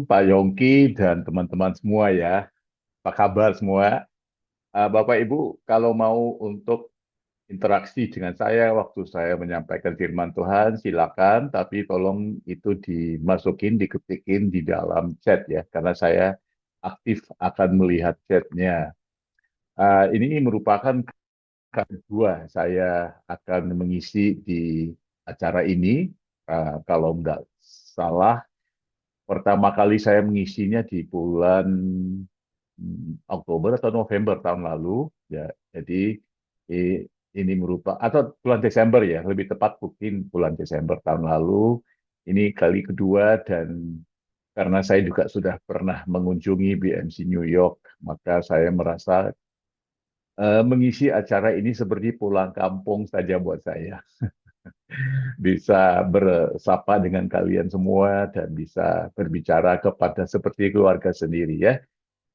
Pak Yongki dan teman-teman semua ya. Apa kabar semua? Bapak Ibu, kalau mau untuk interaksi dengan saya waktu saya menyampaikan firman Tuhan, silakan. Tapi tolong itu dimasukin, diketikin di dalam chat ya, karena saya aktif akan melihat chatnya. Ini merupakan kali kedua saya akan mengisi di acara ini. Kalau nggak salah, pertama kali saya mengisinya di bulan Oktober atau November tahun lalu, ya. Jadi ini merupakan atau bulan Desember ya, lebih tepat mungkin bulan Desember tahun lalu. Ini kali kedua dan karena saya juga sudah pernah mengunjungi BMC New York, maka saya merasa mengisi acara ini seperti pulang kampung saja buat saya. Bisa bersapa dengan kalian semua dan bisa berbicara kepada seperti keluarga sendiri ya.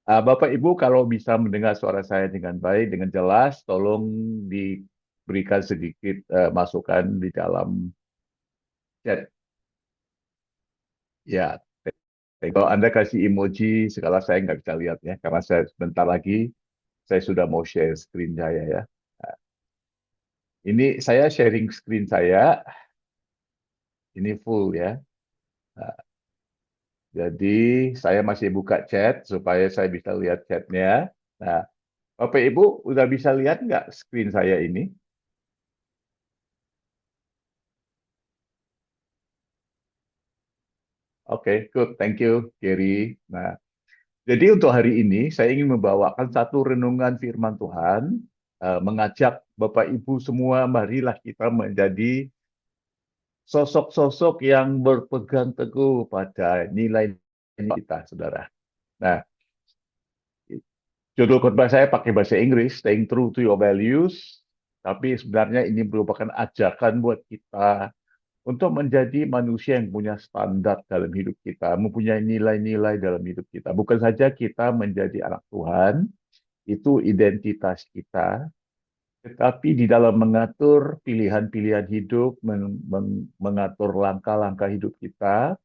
Bapak Ibu kalau bisa mendengar suara saya dengan baik, dengan jelas, tolong diberikan sedikit masukan di dalam chat. Ya, kalau Anda kasih emoji, segala saya nggak bisa lihat ya, karena saya sebentar lagi saya sudah mau share screen saya ya. Nah, ini saya sharing screen saya, ini full ya. Nah, jadi saya masih buka chat supaya saya bisa lihat chatnya. Nah, Bapak Ibu udah bisa lihat nggak screen saya ini? Oke, good. Thank you, Gary. Nah, jadi untuk hari ini saya ingin membawakan satu renungan firman Tuhan, mengajak Bapak Ibu semua, marilah kita menjadi sosok-sosok yang berpegang teguh pada nilai kita, saudara. Nah, judul khotbah saya pakai bahasa Inggris, Staying True to Your Values, tapi sebenarnya ini merupakan ajakan buat kita untuk menjadi manusia yang punya standar dalam hidup kita, mempunyai nilai-nilai dalam hidup kita. Bukan saja kita menjadi anak Tuhan, itu identitas kita, tetapi di dalam mengatur pilihan-pilihan hidup, mengatur langkah-langkah hidup kita,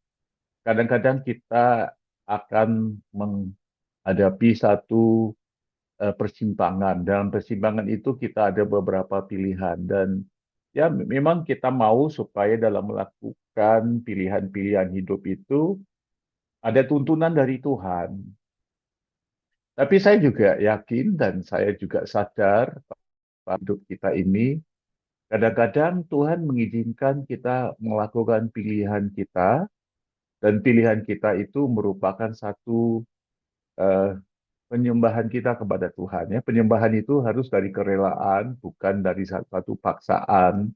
kadang-kadang kita akan menghadapi satu persimpangan. Dalam persimpangan itu kita ada beberapa pilihan dan ya memang kita mau supaya dalam melakukan pilihan-pilihan hidup itu ada tuntunan dari Tuhan. Tapi saya juga yakin dan saya juga sadar bahwa hidup kita ini kadang-kadang Tuhan mengizinkan kita melakukan pilihan kita dan pilihan kita itu merupakan satu eh, penyembahan kita kepada Tuhan ya. Penyembahan itu harus dari kerelaan, bukan dari satu paksaan.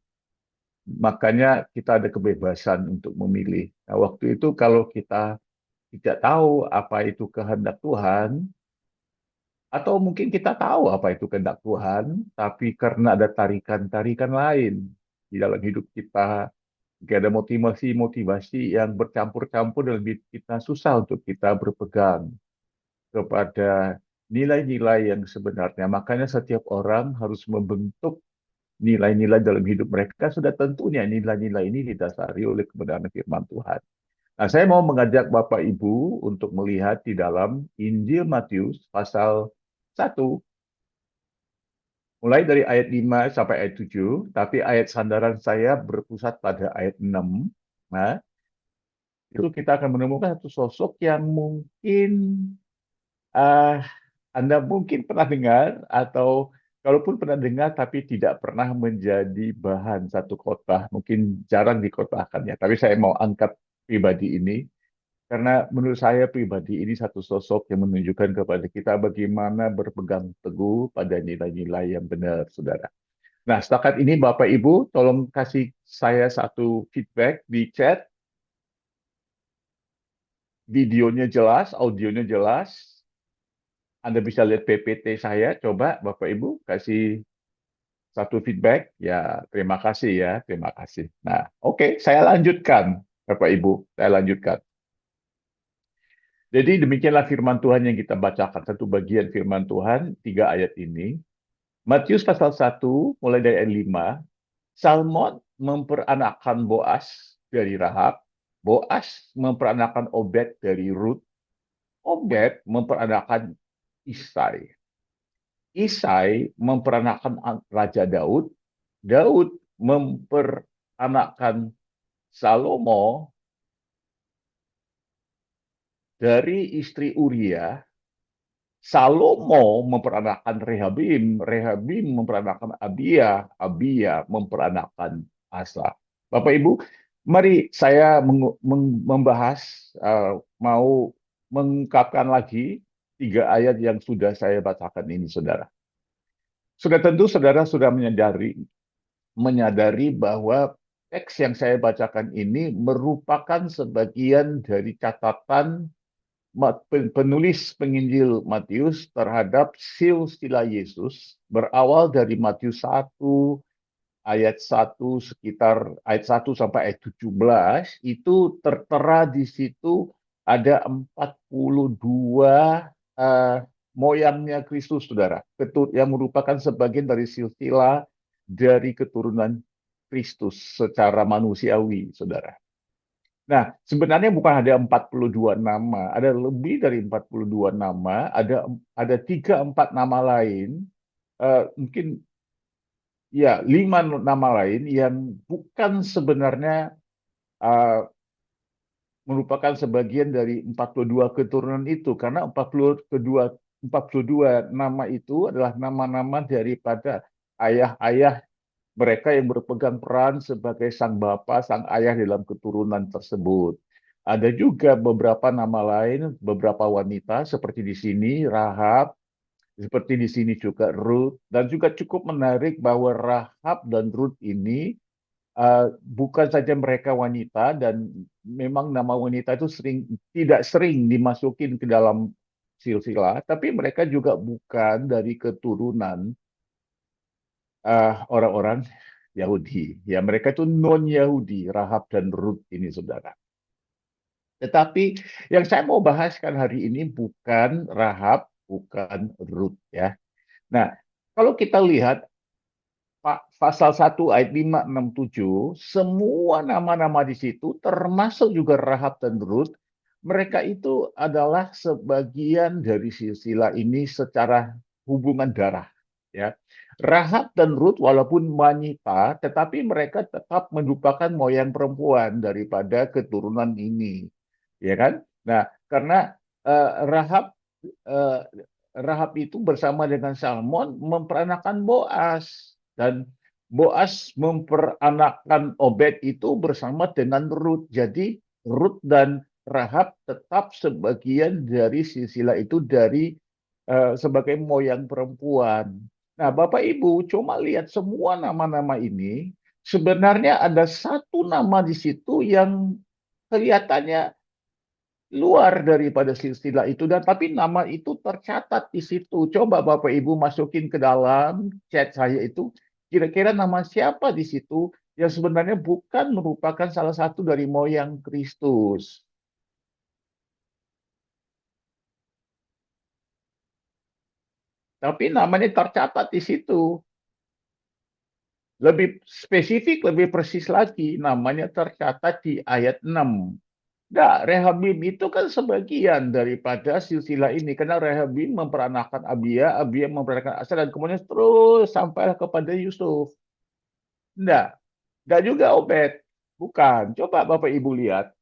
Makanya kita ada kebebasan untuk memilih. Nah, waktu itu kalau kita tidak tahu apa itu kehendak Tuhan, atau mungkin kita tahu apa itu kehendak Tuhan, tapi karena ada tarikan-tarikan lain di dalam hidup kita, jika ada motivasi-motivasi yang bercampur-campur dalam hidup kita, susah untuk kita berpegang kepada nilai-nilai yang sebenarnya. Makanya setiap orang harus membentuk nilai-nilai dalam hidup mereka. Sudah tentunya nilai-nilai ini didasari oleh kebenaran firman Tuhan. Nah, saya mau mengajak Bapak Ibu untuk melihat di dalam Injil Matius pasal 1, mulai dari ayat 5 sampai ayat 7, tapi ayat sandaran saya berpusat pada ayat 6. Nah, itu kita akan menemukan satu sosok yang mungkin ah, Anda mungkin pernah dengar atau kalaupun pernah dengar tapi tidak pernah menjadi bahan satu khotbah, mungkin jarang dikhotbahkan ya. Tapi saya mau angkat pribadi ini karena menurut saya pribadi ini satu sosok yang menunjukkan kepada kita bagaimana berpegang teguh pada nilai-nilai yang benar, saudara. Nah, setakat ini Bapak Ibu, tolong kasih saya satu feedback di chat, videonya jelas, audionya jelas. Anda bisa lihat PPT saya, coba Bapak Ibu kasih satu feedback. Ya, terima kasih ya, terima kasih. Nah, oke, saya lanjutkan, Bapak Ibu, saya lanjutkan. Jadi demikianlah firman Tuhan yang kita bacakan, satu bagian firman Tuhan, 3 ayat ini. Matius pasal 1, mulai dari ayat 5, Salmon memperanakkan Boas dari Rahab. Boas memperanakan Obed dari Ruth. Obed memperanakan Isai. Isai memperanakan Raja Daud. Daud memperanakan Salomo dari istri Uria. Salomo memperanakan Rehabim. Rehabim memperanakan Abia. Abia memperanakan Asa. Bapak Ibu, mari saya membahas, mau mengungkapkan lagi 3 ayat yang sudah saya bacakan ini, saudara. Sudah tentu saudara sudah menyadari bahwa teks yang saya bacakan ini merupakan sebagian dari catatan penulis penginjil Matius terhadap silsilah Yesus, berawal dari Matius 1 ayat 1 sekitar ayat 1 sampai ayat 17. Itu tertera di situ ada 42 moyangnya Kristus, saudara, yang merupakan sebagian dari silsilah dari keturunan Kristus secara manusiawi, saudara. Nah, sebenarnya bukan ada 42 nama, ada lebih dari 42 nama, ada 3-4 nama lain, mungkin ya 5 nama lain yang bukan sebenarnya uh, merupakan sebagian dari 42 keturunan itu, karena 42 nama itu adalah nama-nama daripada ayah-ayah mereka yang berpegang peran sebagai sang bapa, sang ayah dalam keturunan tersebut. Ada juga beberapa nama lain, beberapa wanita seperti di sini Rahab, seperti di sini juga Ruth, dan juga cukup menarik bahwa Rahab dan Ruth ini bukan saja mereka wanita, dan memang nama wanita itu tidak sering dimasukin ke dalam silsilah, tapi mereka juga bukan dari keturunan orang-orang Yahudi. Ya, mereka itu non-Yahudi, Rahab dan Ruth ini, saudara. Tetapi yang saya mau bahaskan hari ini bukan Rahab, bukan Ruth, ya. Nah, kalau kita lihat pasal 1 ayat 5, 6, 7, semua nama-nama di situ, termasuk juga Rahab dan Ruth, mereka itu adalah sebagian dari silsilah ini secara hubungan darah. Ya. Rahab dan Ruth walaupun wanita, tetapi mereka tetap merupakan moyang perempuan daripada keturunan ini. Ya kan? Nah, karena Rahab eh, Rahab itu bersama dengan Salmon memperanakan Boas, dan Boas memperanakan Obed itu bersama dengan Ruth. Jadi Ruth dan Rahab tetap sebagian dari silsilah itu dari sebagai moyang perempuan. Nah, Bapak Ibu, cuma lihat semua nama-nama ini, sebenarnya ada satu nama di situ yang kelihatannya luar daripada silsilah itu, dan tapi nama itu tercatat di situ. Coba Bapak Ibu masukin ke dalam chat saya itu, kira-kira nama siapa di situ yang sebenarnya bukan merupakan salah satu dari moyang Kristus, tapi namanya tercatat di situ. Lebih spesifik, lebih persis lagi, namanya tercatat di ayat 6. Nah, Rehabim itu kan sebagian daripada silsilah ini. Karena Rehabim memperanakan Abia, Abia memperanakan Asa, dan kemudian terus sampai kepada Yusuf. Enggak juga Obed. Bukan. Coba Bapak Ibu lihat.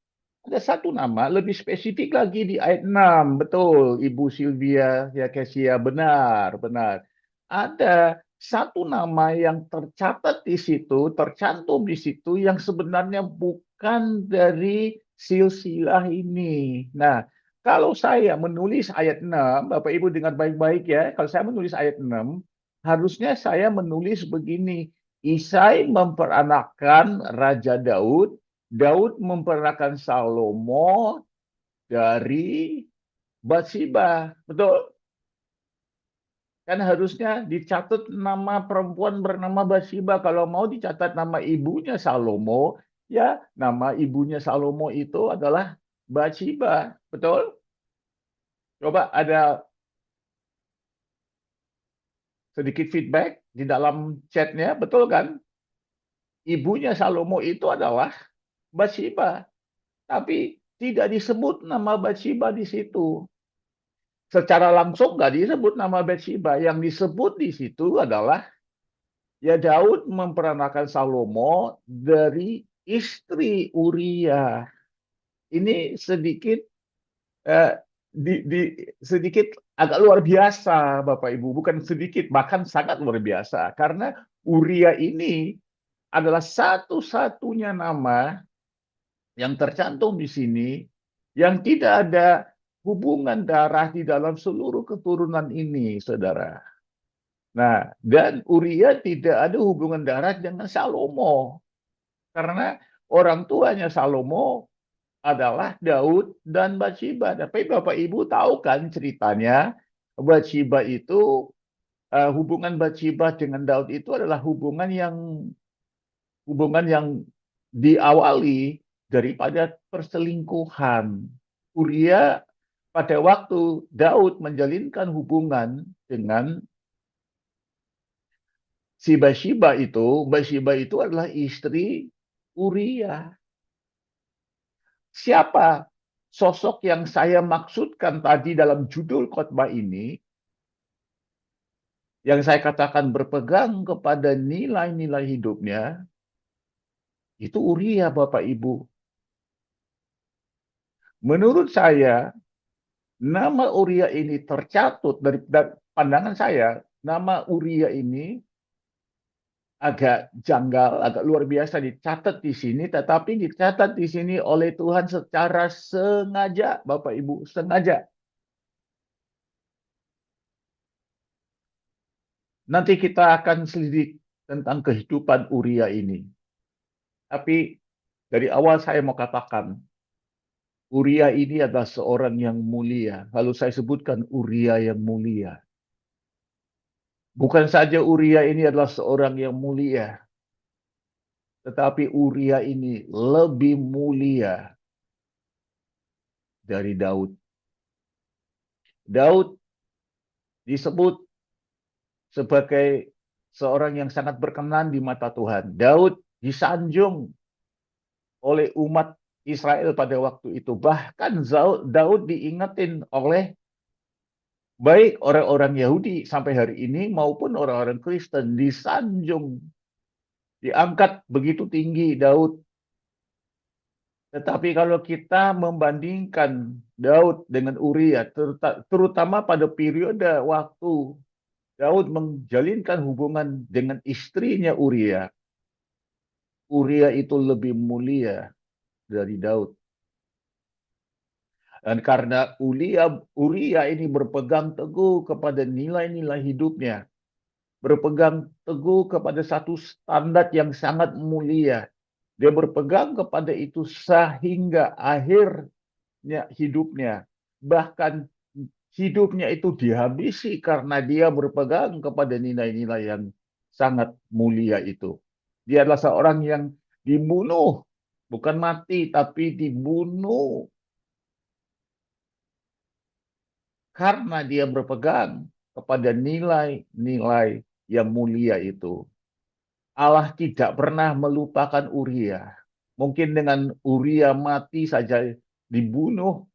Ada satu nama lebih spesifik lagi di ayat 6. Betul, Ibu Sylvia ya Kesia, benar, benar. Ada satu nama yang tercatat di situ, tercantum di situ yang sebenarnya bukan dari silsilah ini. Nah, kalau saya menulis ayat 6, Bapak Ibu dengar baik-baik ya. Kalau saya menulis ayat 6, harusnya saya menulis begini. Isai memperanakan Raja Daud, Daud memperanakan Salomo dari Bathsheba. Betul. Kan harusnya dicatat nama perempuan bernama Bathsheba. Kalau mau dicatat nama ibunya Salomo, ya nama ibunya Salomo itu adalah Bathsheba. Betul? Coba ada sedikit feedback di dalam chatnya. Betul kan? Ibunya Salomo itu adalah Bathsheba. Tapi tidak disebut nama Bathsheba di situ. Secara langsung nggak disebut nama Bathsheba. Yang disebut di situ adalah ya Daud memperanakan Salomo dari istri Uria. Ini sedikit eh, sedikit agak luar biasa, Bapak Ibu. Bukan sedikit, bahkan sangat luar biasa. Karena Uria ini adalah satu-satunya nama yang tercantum di sini yang tidak ada hubungan darah di dalam seluruh keturunan ini, saudara. Nah, dan Uria tidak ada hubungan darah dengan Salomo. Karena orang tuanya Salomo adalah Daud dan Bathsheba. Tapi Bapak Ibu tahu kan ceritanya, Bathsheba itu, hubungan Bathsheba dengan Daud itu adalah hubungan yang diawali daripada perselingkuhan. Uria pada waktu Daud menjalinkan hubungan dengan si Bathsheba itu adalah istri Uria. Siapa sosok yang saya maksudkan tadi dalam judul khotbah ini, yang saya katakan berpegang kepada nilai-nilai hidupnya, itu Uria, Bapak Ibu. Menurut saya, nama Uria ini tercatut dari pandangan saya, nama Uria ini agak janggal, agak luar biasa dicatat di sini, tetapi dicatat di sini oleh Tuhan secara sengaja, Bapak Ibu, sengaja. Nanti kita akan selidik tentang kehidupan Uria ini. Tapi dari awal saya mau katakan, Uria ini adalah seorang yang mulia. Lalu saya sebutkan Uria yang mulia. Bukan saja Uria ini adalah seorang yang mulia, tetapi Uria ini lebih mulia dari Daud. Daud disebut sebagai seorang yang sangat berkenan di mata Tuhan. Daud disanjung oleh umat Israel pada waktu itu. Bahkan Daud diingetin oleh baik orang-orang Yahudi sampai hari ini maupun orang-orang Kristen, disanjung, diangkat begitu tinggi Daud. Tetapi kalau kita membandingkan Daud dengan Uria, terutama pada periode waktu Daud menjalinkan hubungan dengan istrinya Uria, Uria itu lebih mulia dari Daud. Dan karena Uria ini berpegang teguh kepada nilai-nilai hidupnya, berpegang teguh kepada satu standar yang sangat mulia. Dia berpegang kepada itu sehingga akhirnya hidupnya. Bahkan hidupnya itu dihabisi karena dia berpegang kepada nilai-nilai yang sangat mulia itu. Dia adalah seorang yang dibunuh, bukan mati, tapi dibunuh karena dia berpegang kepada nilai-nilai yang mulia itu. Allah tidak pernah melupakan Uria. Mungkin dengan Uria mati saja dibunuh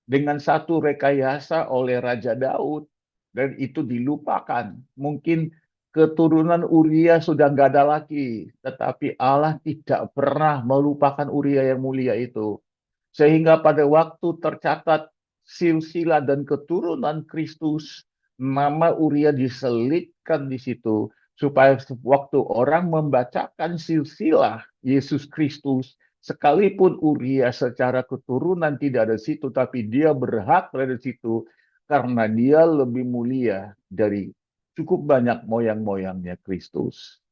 dengan satu rekayasa oleh Raja Daud, dan itu dilupakan. Mungkin keturunan Uria sudah nggak ada lagi, tetapi Allah tidak pernah melupakan Uria yang mulia itu. Sehingga pada waktu tercatat silsilah dan keturunan Kristus, nama Uria diselipkan di situ, supaya waktu orang membacakan silsilah Yesus Kristus, sekalipun Uria secara keturunan tidak ada di situ, tapi dia berhak ada di situ, karena dia lebih mulia dari cukup banyak moyang-moyangnya Kristus.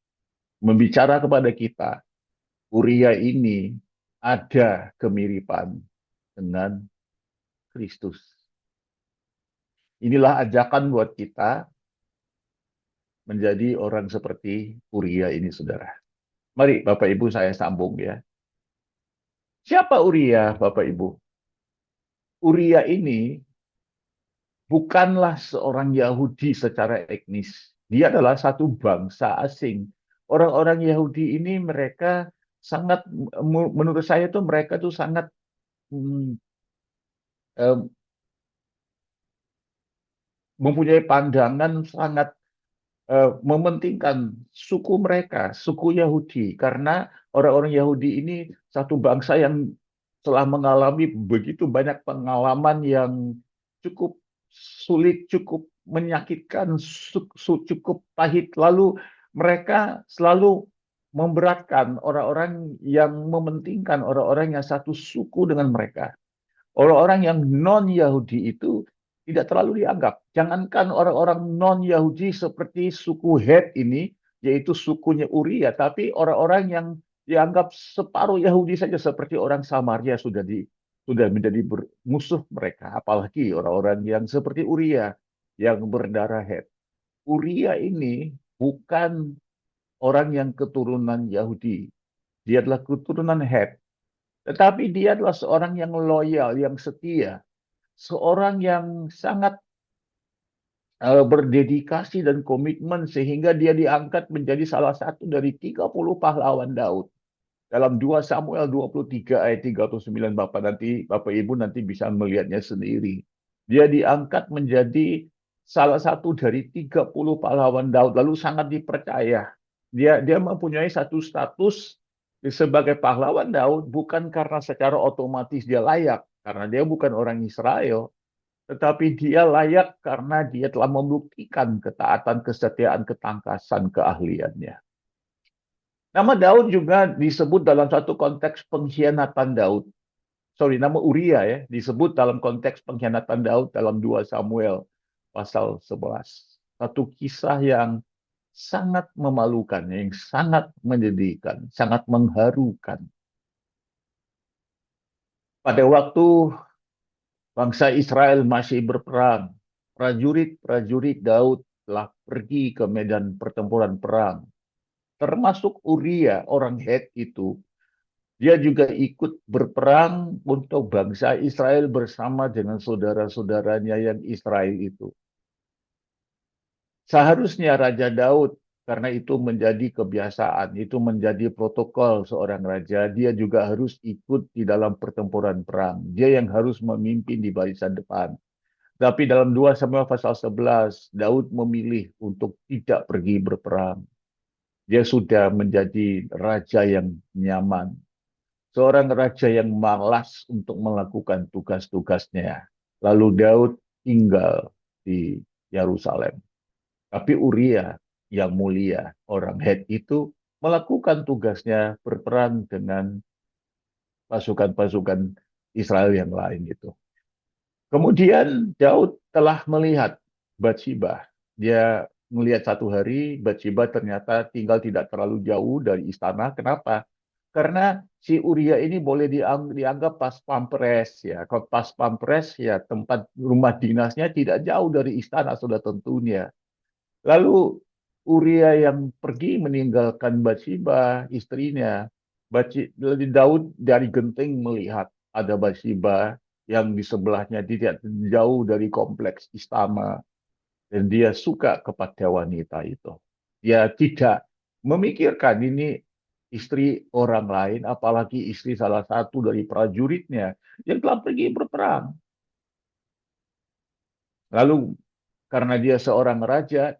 Membicara kepada kita, Uria ini ada kemiripan dengan Kristus. Inilah ajakan buat kita menjadi orang seperti Uria ini, saudara. Mari Bapak Ibu saya sambung ya. Siapa Uria, Bapak Ibu? Uria ini bukanlah seorang Yahudi secara etnis. Dia adalah satu bangsa asing. Orang-orang Yahudi ini mereka sangat, menurut saya tuh mereka tuh sangat hmm, eh, mempunyai pandangan sangat mementingkan suku mereka, suku Yahudi, karena orang-orang Yahudi ini satu bangsa yang telah mengalami begitu banyak pengalaman yang cukup sulit, cukup menyakitkan, cukup pahit. Lalu mereka selalu memberatkan orang-orang yang mementingkan orang-orang yang satu suku dengan mereka. Orang-orang yang non-Yahudi itu tidak terlalu dianggap. Jangankan orang-orang non-Yahudi seperti suku Het ini, yaitu sukunya Uria, tapi orang-orang yang dianggap separuh Yahudi saja seperti orang Samaria sudah menjadi musuh mereka. Apalagi orang-orang yang seperti Uria yang berdarah Het. Uria ini bukan orang yang keturunan Yahudi. Dia adalah keturunan Het. Tetapi dia adalah seorang yang loyal, yang setia, seorang yang sangat berdedikasi dan komitmen sehingga dia diangkat menjadi salah satu dari 30 pahlawan Daud. Dalam 2 Samuel 23 ayat 39 Bapak Ibu nanti bisa melihatnya sendiri. Dia diangkat menjadi salah satu dari 30 pahlawan Daud lalu sangat dipercaya. Dia mempunyai satu status sebagai pahlawan Daud bukan karena secara otomatis dia layak karena dia bukan orang Israel, tetapi dia layak karena dia telah membuktikan ketaatan, kesetiaan, ketangkasan, keahliannya. Nama Daud juga disebut dalam satu konteks pengkhianatan Daud. Sorry, nama Uria ya, disebut dalam konteks pengkhianatan Daud dalam 2 Samuel pasal 11. Satu kisah yang sangat memalukan, yang sangat menyedihkan, sangat mengharukan. Pada waktu bangsa Israel masih berperang, prajurit-prajurit Daud telah pergi ke medan pertempuran perang. Termasuk Uria, orang Het itu. Dia juga ikut berperang untuk bangsa Israel bersama dengan saudara-saudaranya yang Israel itu. Seharusnya Raja Daud, karena itu menjadi kebiasaan, itu menjadi protokol seorang raja, dia juga harus ikut di dalam pertempuran perang. Dia yang harus memimpin di barisan depan. Tapi dalam 2 Samuel pasal 11, Daud memilih untuk tidak pergi berperang. Dia sudah menjadi raja yang nyaman. Seorang raja yang malas untuk melakukan tugas-tugasnya. Lalu Daud tinggal di Yerusalem. Tapi Uria yang mulia, orang Het itu melakukan tugasnya berperang dengan pasukan-pasukan Israel yang lain itu. Kemudian Daud telah melihat Batsheba. Dia melihat satu hari Batsheba ternyata tinggal tidak terlalu jauh dari istana. Kenapa? Karena si Uria ini boleh dianggap pas pampres ya. Kalau pas pampres ya tempat rumah dinasnya tidak jauh dari istana sudah tentunya. Lalu Uria yang pergi meninggalkan Batsheba, istrinya. Daud dari genting melihat ada Batsheba yang di sebelahnya tidak jauh dari kompleks istana. Dan dia suka kepada wanita itu. Dia tidak memikirkan ini istri orang lain, apalagi istri salah satu dari prajuritnya yang telah pergi berperang. Lalu karena dia seorang raja,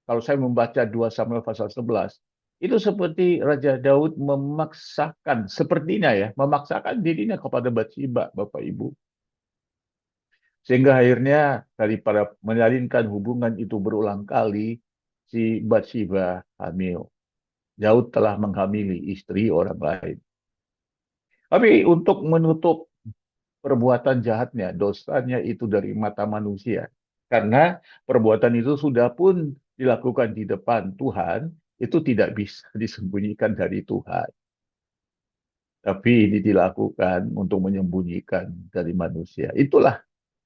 kalau saya membaca 2 Samuel pasal 11, itu seperti Raja Daud memaksakan, sepertinya ya, memaksakan dirinya kepada Batsheba, Bapak Ibu. Sehingga akhirnya daripada menjalinkan hubungan itu berulang kali, si Batsheba hamil. Daud telah menghamili istri orang lain. Tapi untuk menutup perbuatan jahatnya, dosanya itu dari mata manusia. Karena perbuatan itu sudah pun dilakukan di depan Tuhan, itu tidak bisa disembunyikan dari Tuhan. Tapi ini dilakukan untuk menyembunyikan dari manusia. Itulah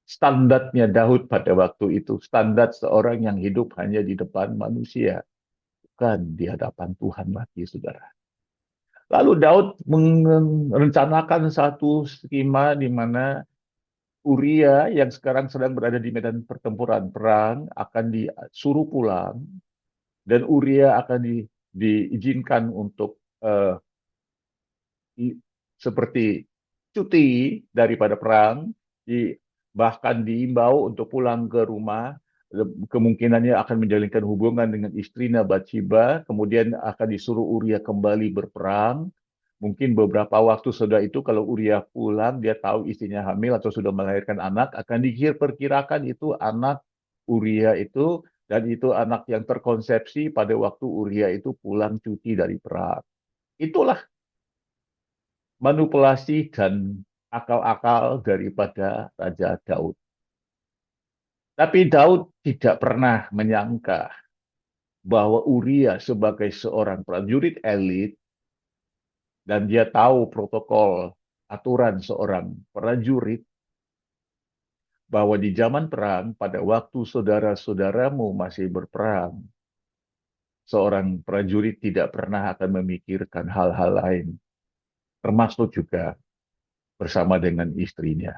standarnya Daud pada waktu itu. Standar seorang yang hidup hanya di depan manusia. Bukan di hadapan Tuhan lagi, saudara. Lalu Daud merencanakan satu skema di mana Uria yang sekarang sedang berada di medan pertempuran perang akan disuruh pulang dan Uria akan diizinkan untuk seperti cuti daripada perang, bahkan diimbau untuk pulang ke rumah, kemungkinannya akan menjalinkan hubungan dengan istrinya Bathsheba, kemudian akan disuruh Uria kembali berperang. Mungkin beberapa waktu setelah itu kalau Uria pulang, dia tahu istrinya hamil atau sudah melahirkan anak, akan diperkirakan itu anak Uria itu, dan itu anak yang terkonsepsi pada waktu Uria itu pulang cuti dari perang. Itulah manipulasi dan akal-akal daripada Raja Daud. Tapi Daud tidak pernah menyangka bahwa Uria sebagai seorang prajurit elit dan dia tahu protokol aturan seorang prajurit bahwa di zaman perang pada waktu saudara-saudaramu masih berperang, seorang prajurit tidak pernah akan memikirkan hal-hal lain, termasuk juga bersama dengan istrinya.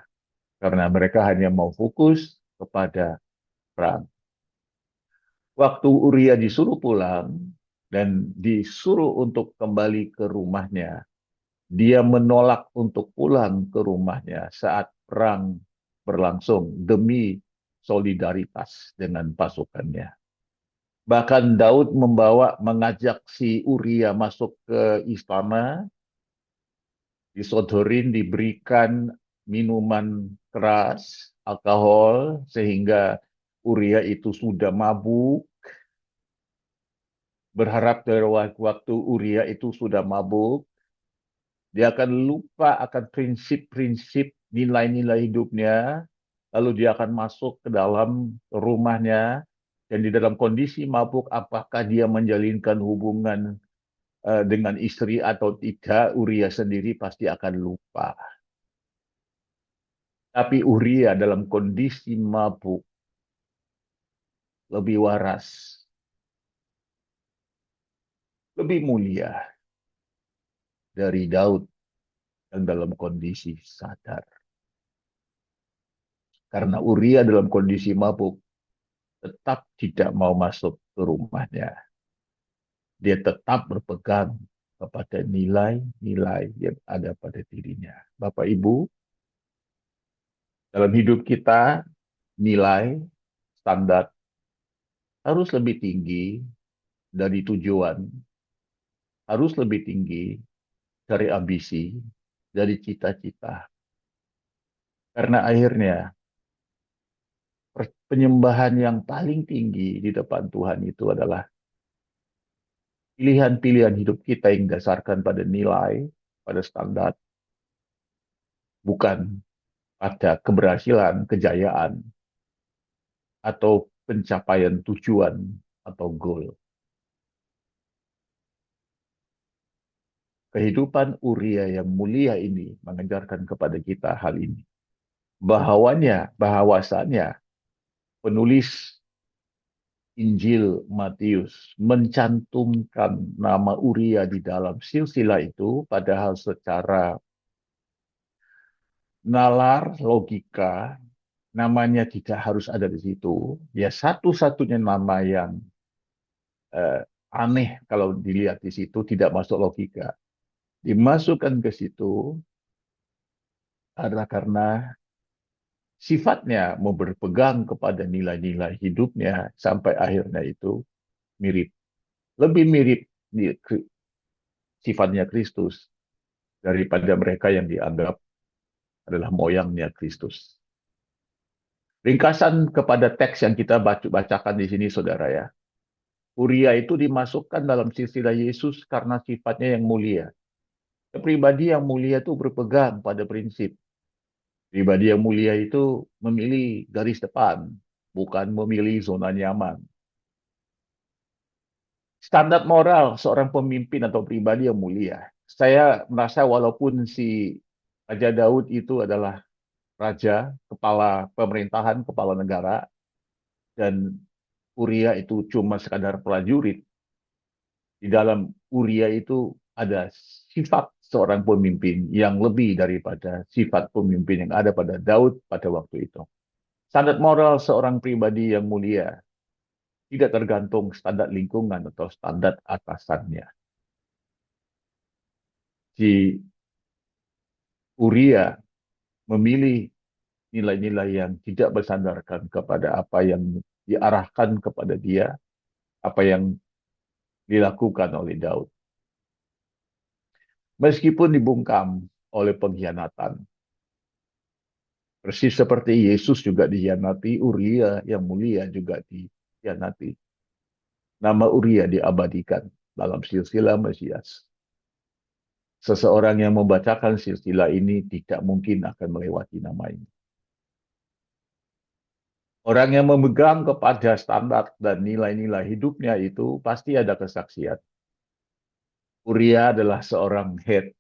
Karena mereka hanya mau fokus kepada perang. Waktu Uria disuruh pulang dan disuruh untuk kembali ke rumahnya, dia menolak untuk pulang ke rumahnya saat perang berlangsung demi solidaritas dengan pasukannya. Bahkan Daud mengajak si Uria masuk ke istana, disodorin, diberikan minuman keras, alkohol, sehingga Uria itu sudah mabuk, berharap dari waktu Uria itu sudah mabuk, dia akan lupa akan prinsip-prinsip nilai-nilai hidupnya, lalu dia akan masuk ke dalam rumahnya, dan di dalam kondisi mabuk, apakah dia menjalinkan hubungan dengan istri atau tidak, Uria sendiri pasti akan lupa. Tapi Uria dalam kondisi mabuk lebih waras, lebih mulia dari Daud yang dalam kondisi sadar. Karena Uria dalam kondisi mabuk tetap tidak mau masuk ke rumahnya. Dia tetap berpegang kepada nilai-nilai yang ada pada dirinya. Bapak Ibu, dalam hidup kita nilai standar harus lebih tinggi dari tujuan, harus lebih tinggi dari ambisi, dari cita-cita. Karena akhirnya penyembahan yang paling tinggi di depan Tuhan itu adalah pilihan-pilihan hidup kita yang dasarkan pada nilai, pada standar, bukan pada keberhasilan, kejayaan, atau pencapaian tujuan atau goal. Kehidupan Uria yang mulia ini mengajarkan kepada kita hal ini. Bahwasannya penulis Injil Matius mencantumkan nama Uria di dalam silsilah itu, padahal secara nalar, logika, namanya tidak harus ada di situ. Ya satu-satunya nama yang eh, aneh kalau dilihat di situ, tidak masuk logika. Dimasukkan ke situ adalah karena sifatnya mau berpegang kepada nilai-nilai hidupnya sampai akhirnya itu mirip. Lebih mirip sifatnya Kristus daripada mereka yang dianggap adalah moyangnya Kristus. Ringkasan kepada teks yang kita bacakan di sini, saudara ya. Uria itu dimasukkan dalam silsilah Yesus karena sifatnya yang mulia. Pribadi yang mulia itu berpegang pada prinsip. Pribadi yang mulia itu memilih garis depan, bukan memilih zona nyaman. Standar moral seorang pemimpin atau pribadi yang mulia. Saya merasa walaupun si Raja Daud itu adalah raja, kepala pemerintahan, kepala negara, dan Uria itu cuma sekadar prajurit, di dalam Uria itu ada sifat seorang pemimpin yang lebih daripada sifat pemimpin yang ada pada Daud pada waktu itu. Standar moral seorang pribadi yang mulia tidak tergantung standar lingkungan atau standar atasannya. Si Uria memilih nilai-nilai yang tidak bersandarkan kepada apa yang diarahkan kepada dia, apa yang dilakukan oleh Daud. Meskipun dibungkam oleh pengkhianatan, persis seperti Yesus juga dikhianati, Uria yang mulia juga dikhianati. Nama Uria diabadikan dalam silsilah Mesias. Seseorang yang membacakan silsilah ini tidak mungkin akan melewati nama ini. Orang yang memegang kepada standar dan nilai-nilai hidupnya itu pasti ada kesaksian. Uria adalah seorang head,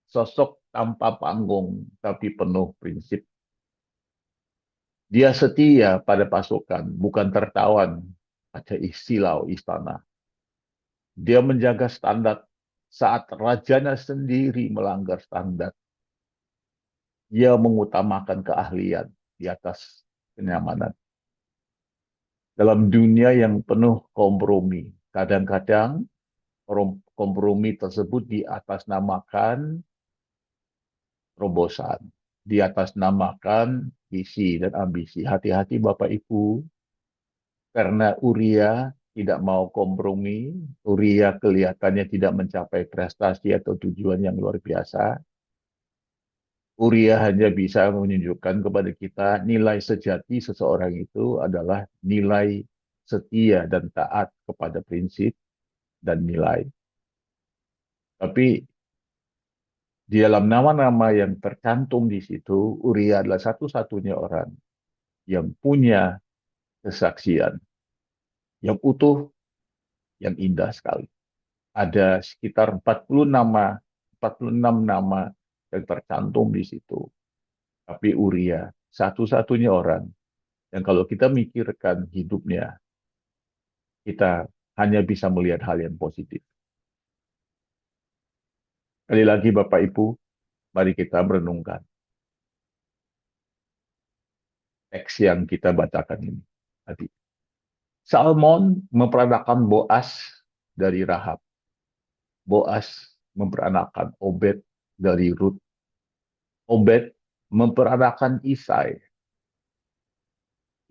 sosok tanpa panggung tapi penuh prinsip. Dia setia pada pasukan, bukan tertawan pada silau istana. Dia menjaga standar saat rajanya sendiri melanggar standar. Dia mengutamakan keahlian di atas kenyamanan. Dalam dunia yang penuh kompromi, kadang-kadang kompromi tersebut diatasnamakan terobosan, diatasnamakan visi dan ambisi. Hati-hati Bapak Ibu, karena Uria tidak mau kompromi, Uria kelihatannya tidak mencapai prestasi atau tujuan yang luar biasa. Uria hanya bisa menunjukkan kepada kita nilai sejati seseorang itu adalah nilai setia dan taat kepada prinsip dan nilai. Tapi di dalam nama-nama yang tercantum di situ, Uria adalah satu-satunya orang yang punya kesaksian yang utuh, yang indah sekali. Ada sekitar 46 nama yang tercantum di situ. Tapi Uria satu-satunya orang yang kalau kita mikirkan hidupnya, kita hanya bisa melihat hal yang positif. Sekali lagi Bapak Ibu, mari kita merenungkan teks yang kita bacakan ini tadi. Salmon memperanakan Boas dari Rahab. Boas memperanakan Obed dari Rut. Obed memperanakan Isai.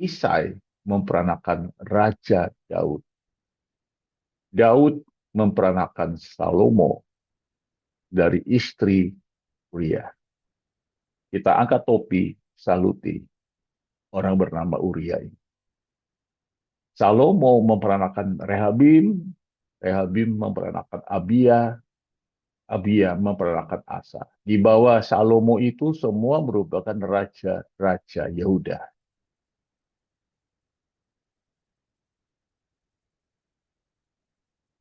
Isai memperanakan Raja Daud. Daud memperanakan Salomo dari istri Uria. Kita angkat topi, saluti orang bernama Uria ini. Salomo memperanakan Rehabim, Rehabim memperanakan Abia, Abia memperanakan Asa. Di bawah Salomo itu semua merupakan raja-raja Yehuda.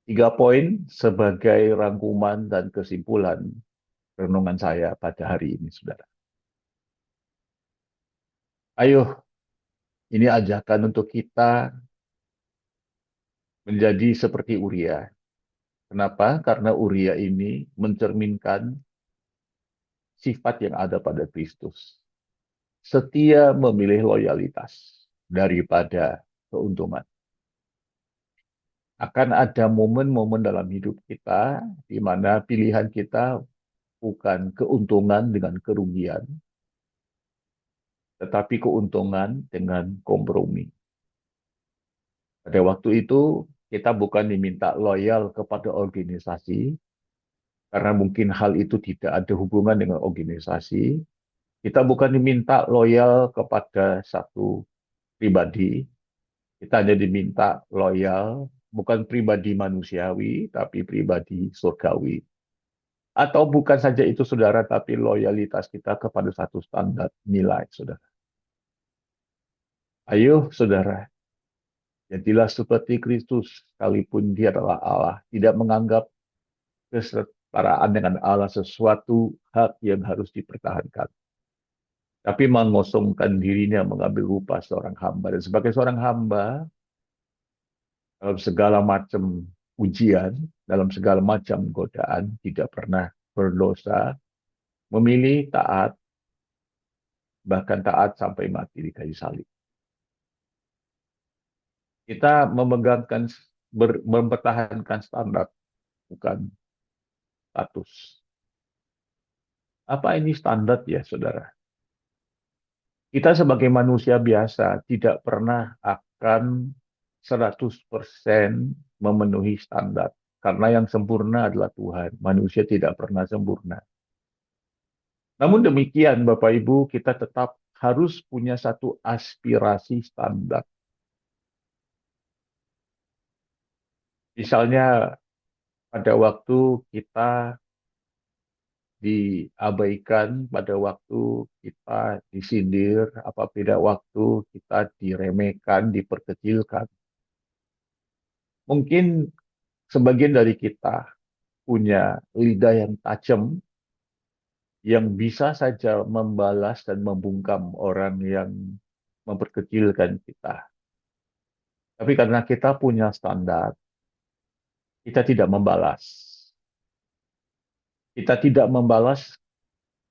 Tiga poin sebagai rangkuman dan kesimpulan renungan saya pada hari ini, saudara. Ayo, ini ajakan untuk kita menjadi seperti Uria. Kenapa? Karena Uria ini mencerminkan sifat yang ada pada Kristus. Setia memilih loyalitas daripada keuntungan. Akan ada momen-momen dalam hidup kita di mana pilihan kita bukan keuntungan dengan kerugian, tetapi keuntungan dengan kompromi. Pada waktu itu, kita bukan diminta loyal kepada organisasi, karena mungkin hal itu tidak ada hubungan dengan organisasi. Kita bukan diminta loyal kepada satu pribadi, kita hanya diminta loyal, bukan pribadi manusiawi, tapi pribadi surgawi. Atau bukan saja itu, saudara, tapi loyalitas kita kepada satu standar nilai, saudara. Ayo, saudara, jadilah seperti Kristus, sekalipun dia adalah Allah, tidak menganggap kesetaraan dengan Allah sesuatu hak yang harus dipertahankan. Tapi mengosongkan dirinya, mengambil rupa seorang hamba. Dan sebagai seorang hamba, dalam segala macam ujian, dalam segala macam godaan, tidak pernah berdosa, memilih taat, bahkan taat sampai mati di kayu salib. Kita memegangkan, mempertahankan standar, bukan status. Apa ini standar ya, saudara? Kita sebagai manusia biasa tidak pernah akan 100% memenuhi standar. Karena yang sempurna adalah Tuhan. Manusia tidak pernah sempurna. Namun demikian, Bapak Ibu, kita tetap harus punya satu aspirasi standar. Misalnya pada waktu kita diabaikan, pada waktu kita disindir, pada waktu kita diremehkan, diperkecilkan. Mungkin sebagian dari kita punya lidah yang tajam, yang bisa saja membalas dan membungkam orang yang memperkecilkan kita. Tapi karena kita punya standar, kita tidak membalas. Kita tidak membalas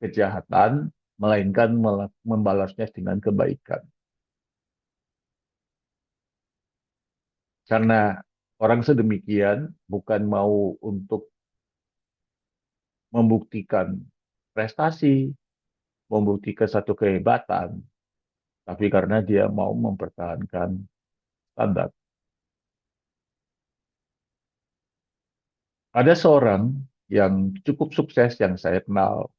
kejahatan, melainkan membalasnya dengan kebaikan. Karena orang sedemikian bukan mau untuk membuktikan prestasi, membuktikan satu kehebatan, tapi karena dia mau mempertahankan standar. Ada seorang yang cukup sukses yang saya kenal,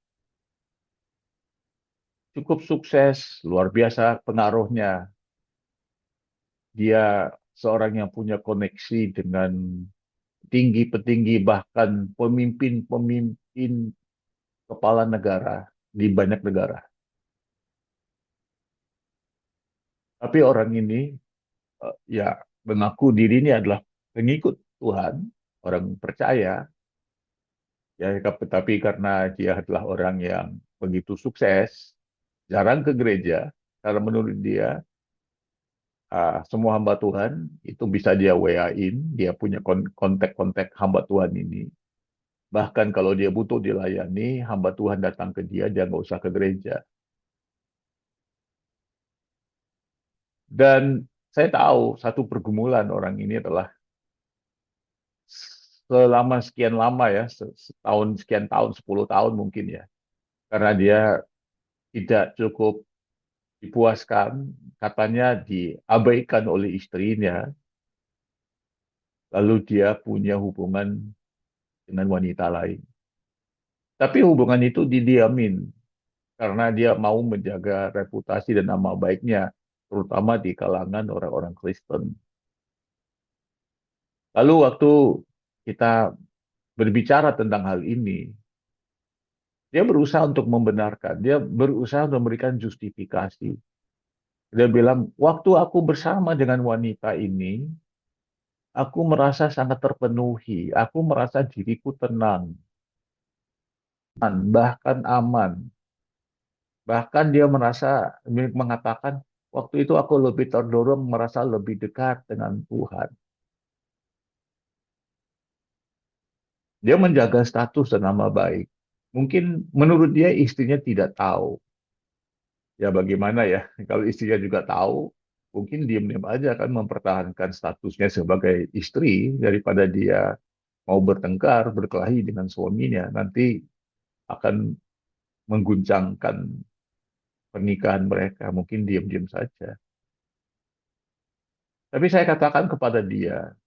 cukup sukses, luar biasa pengaruhnya. Dia seorang yang punya koneksi dengan petinggi-petinggi, bahkan pemimpin-pemimpin kepala negara di banyak negara. Tapi orang ini ya mengaku dirinya adalah pengikut Tuhan, orang percaya, ya, tapi karena dia adalah orang yang begitu sukses, jarang ke gereja, karena menurut dia semua hamba Tuhan itu bisa dia WA-in, dia punya kontak-kontak hamba Tuhan ini. Bahkan kalau dia butuh dilayani, hamba Tuhan datang ke dia, dia nggak usah ke gereja. Dan saya tahu satu pergumulan orang ini adalah selama sekian lama ya, setahun, sekian tahun, 10 tahun mungkin ya. Karena dia tidak cukup dipuaskan, katanya diabaikan oleh istrinya, lalu dia punya hubungan dengan wanita lain. Tapi hubungan itu didiamin karena dia mau menjaga reputasi dan nama baiknya, terutama di kalangan orang-orang Kristen. Lalu waktu kita berbicara tentang hal ini, dia berusaha untuk membenarkan, dia berusaha memberikan justifikasi. Dia bilang, waktu aku bersama dengan wanita ini, aku merasa sangat terpenuhi, aku merasa diriku tenang, bahkan aman. Bahkan dia mengatakan, waktu itu aku lebih terdorong merasa lebih dekat dengan Tuhan. Dia menjaga status dan nama baik. Mungkin menurut dia istrinya tidak tahu. Ya bagaimana ya, kalau istrinya juga tahu, mungkin diam-diam aja kan mempertahankan statusnya sebagai istri daripada dia mau bertengkar, berkelahi dengan suaminya. Nanti akan mengguncangkan pernikahan mereka. Mungkin diam-diam saja. Tapi saya katakan kepada dia,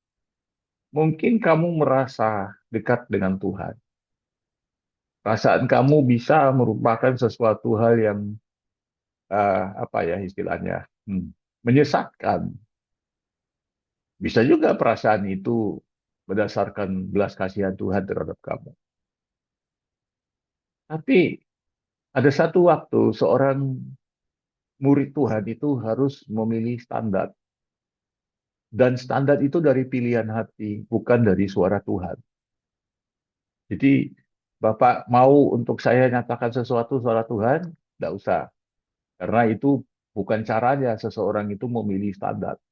mungkin kamu merasa dekat dengan Tuhan. Perasaan kamu bisa merupakan sesuatu hal yang apa ya istilahnya menyesatkan. Bisa juga perasaan itu berdasarkan belas kasihan Tuhan terhadap kamu. Tapi ada satu waktu seorang murid Tuhan itu harus memilih standar. Dan standar itu dari pilihan hati, bukan dari suara Tuhan. Jadi Bapak mau untuk saya nyatakan sesuatu suara Tuhan, tidak usah. Karena itu bukan caranya seseorang itu memilih standar.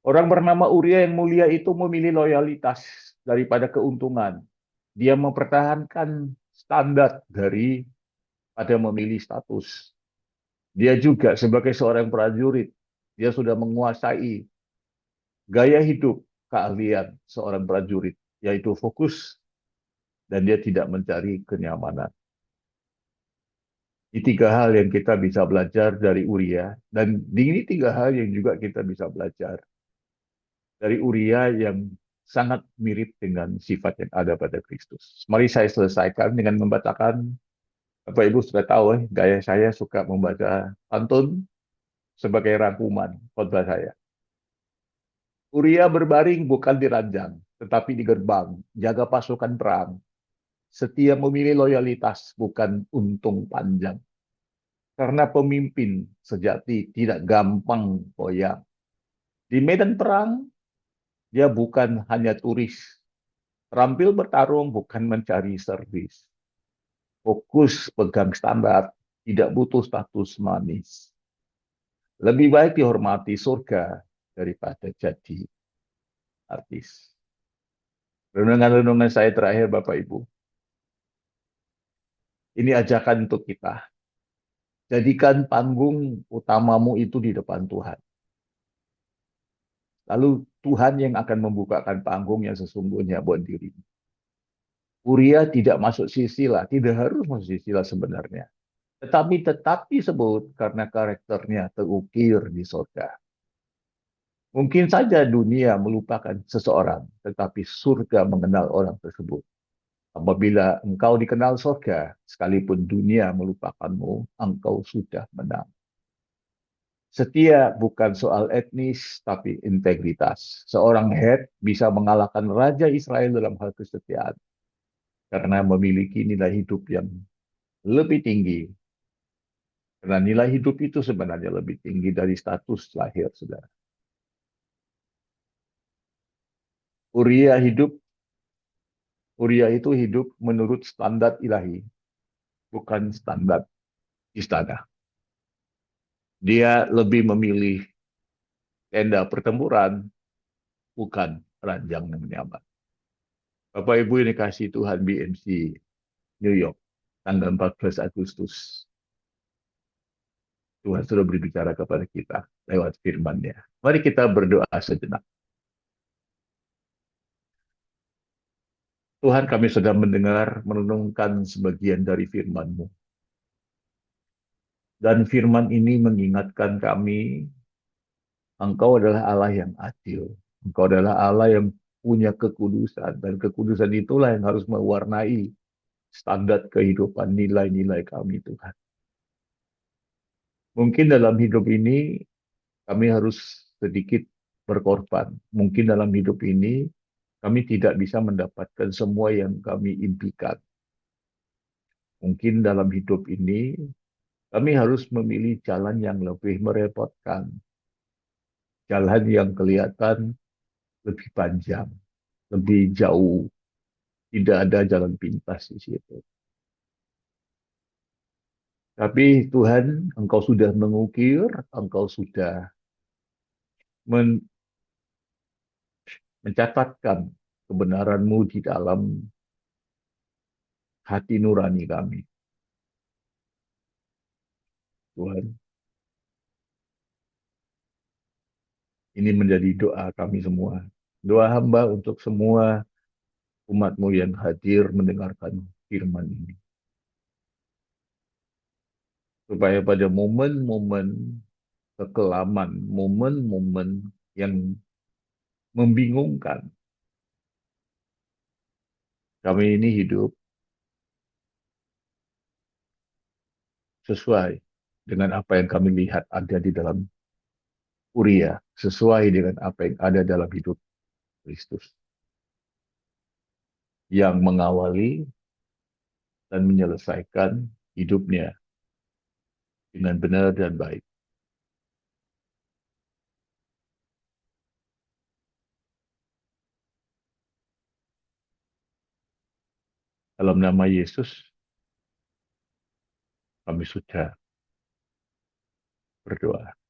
Orang bernama Uria yang mulia itu memilih loyalitas daripada keuntungan. Dia mempertahankan standar dari pada memilih status. Dia juga sebagai seorang prajurit, dia sudah menguasai gaya hidup keahlian seorang prajurit. yaitu fokus, dan dia tidak mencari kenyamanan. Ini tiga hal yang kita bisa belajar dari Uria, dan ini tiga hal yang juga kita bisa belajar dari Uria yang sangat mirip dengan sifat yang ada pada Kristus. Mari saya selesaikan dengan membacakan, Bapak Ibu sudah tahu, gaya saya suka membaca pantun sebagai rangkuman khotbah saya. Uria berbaring bukan di ranjang, tetapi di gerbang, jaga pasukan perang. Setia memilih loyalitas, bukan untung panjang. Karena pemimpin sejati tidak gampang goyang. Di medan perang, dia bukan hanya turis. Terampil bertarung bukan mencari servis. Fokus pegang standar, tidak butuh status manis. Lebih baik dihormati surga daripada jadi artis. Renungan-renungan saya terakhir, Bapak Ibu. Ini ajakan untuk kita. Jadikan panggung utamamu itu di depan Tuhan. Lalu Tuhan yang akan membukakan panggung yang sesungguhnya buat dirimu. Uria tidak masuk sisilah, tidak harus masuk sisilah sebenarnya. Tetapi tetap disebut karena karakternya terukir di surga. Mungkin saja dunia melupakan seseorang, tetapi surga mengenal orang tersebut. Apabila engkau dikenal surga, sekalipun dunia melupakanmu, engkau sudah menang. Setia bukan soal etnis, tapi integritas. Seorang Het bisa mengalahkan Raja Israel dalam hal kesetiaan karena memiliki nilai hidup yang lebih tinggi. Karena nilai hidup itu sebenarnya lebih tinggi dari status lahir, saudara. Uria hidup, Uria itu hidup menurut standar ilahi, bukan standar istana. Dia lebih memilih tenda pertempuran, bukan ranjang yang nyaman. Bapak Ibu yang dikasih Tuhan, BMC New York, tanggal 14 Agustus. Tuhan sudah berbicara kepada kita lewat firman-Nya. Mari kita berdoa sejenak. Tuhan, kami sudah mendengar, merenungkan sebagian dari firman-Mu. Dan firman ini mengingatkan kami, Engkau adalah Allah yang adil. Engkau adalah Allah yang punya kekudusan. Dan kekudusan itulah yang harus mewarnai standar kehidupan, nilai-nilai kami, Tuhan. Mungkin dalam hidup ini kami harus sedikit berkorban. Mungkin dalam hidup ini kami tidak bisa mendapatkan semua yang kami impikan. Mungkin dalam hidup ini kami harus memilih jalan yang lebih merepotkan. Jalan yang kelihatan lebih panjang, lebih jauh. Tidak ada jalan pintas di situ. Tapi Tuhan, Engkau sudah mengukir, Engkau sudah mencatatkan kebenaran-Mu di dalam hati nurani kami. Tuhan, ini menjadi doa kami semua. Doa hamba untuk semua umat-Mu yang hadir mendengarkan firman ini. Supaya pada momen-momen kekelaman, momen-momen yang membingungkan, kami ini hidup sesuai dengan apa yang kami lihat ada di dalam Uria, sesuai dengan apa yang ada dalam hidup Kristus, yang mengawali dan menyelesaikan hidupnya dengan benar dan baik. Dalam nama Yesus, kami sudah berdoa.